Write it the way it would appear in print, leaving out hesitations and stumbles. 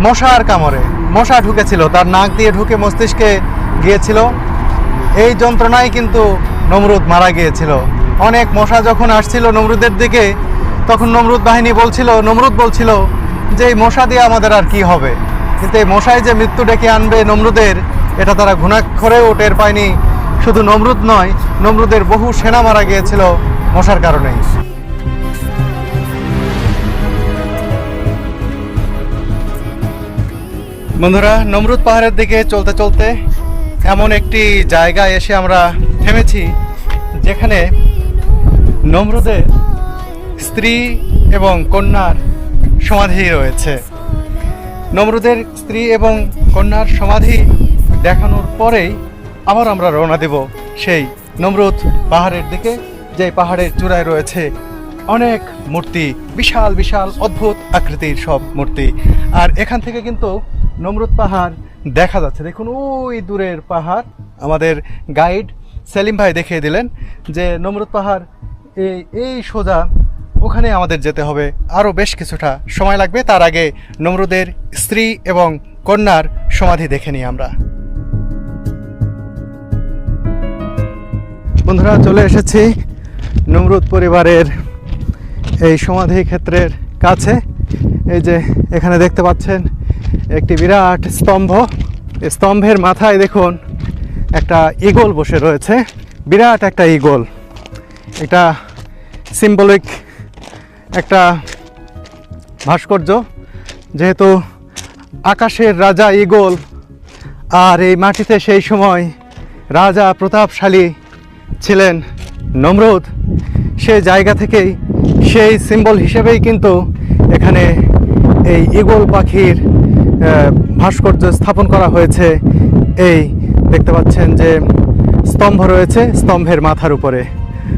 মশার কামড়ে মশা ঢুকেছিল, তার নাক দিয়ে ঢুকে মস্তিষ্কে গিয়েছিল। এই যন্ত্রণায় কিন্তু নমরুদ মারা গিয়েছিল। অনেক মশা যখন আসছিল নমরুদের দিকে, তখন নমরুদ বাহিনী নমরুদ বলছিল যে এই মশা দিয়ে আমাদের আর কি হবে। কিন্তু এই মশাই যে মৃত্যু ডেকে আনবে নমরুদের, এটা তারা ঘুণাক্ষরেও টের পায়নি। শুধু নমরুদ নয়, নমরুদের বহু সেনা মারা গিয়েছিল মশার কারণেই। বন্ধুরা, নমরুদ পাহাড়ের দিকে চলতে চলতে এমন একটি জায়গায় এসে আমরা থেমেছি যেখানে নমরুদের স্ত্রী এবং কন্যার সমাধি রয়েছে। নমরুদের স্ত্রী এবং কন্যার সমাধি দেখানোর পরেই আবার আমরা রওনা দেব সেই নমরুদ পাহাড়ের দিকে, যে পাহাড়ের চূড়ায় রয়েছে অনেক মূর্তি, বিশাল বিশাল অদ্ভুত আকৃতির সব মূর্তি। আর এখান থেকে কিন্তু নমরুদ পাহাড় দেখা যাচ্ছে। দেখুন ওই দূরের পাহাড়। আমাদের গাইড সেলিম ভাই দেখিয়ে দিলেন যে নমরুদ পাহাড় এই সোজা, ওখানে আমাদের যেতে হবে। আরও বেশ কিছুটা সময় লাগবে। তার আগে নমরুদের স্ত্রী এবং কন্যার সমাধি দেখে নিই আমরা। বন্ধুরা, চলে এসেছি নমরুদ পরিবারের এই সমাধি ক্ষেত্রের কাছে। এই যে এখানে দেখতে পাচ্ছেন একটি বিরাট স্তম্ভ। স্তম্ভের মাথায় দেখুন একটা ঈগল বসে রয়েছে, বিরাট একটা ঈগল। এটা সিম্বলিক একটা ভাস্কর্য, যেহেতু আকাশের রাজা ঈগল, আর এই মাটিতে সেই সময় রাজা প্রতাপশালী ছিলেন নমরুদ। সেই জায়গা থেকেই, সেই সিম্বল হিসেবেই কিন্তু এখানে এই ঈগল পাখির ভাস্কর্য স্থাপন করা হয়েছে। এই দেখতে পাচ্ছেন যে স্তম্ভ রয়েছে, স্তম্ভের মাথার উপরে।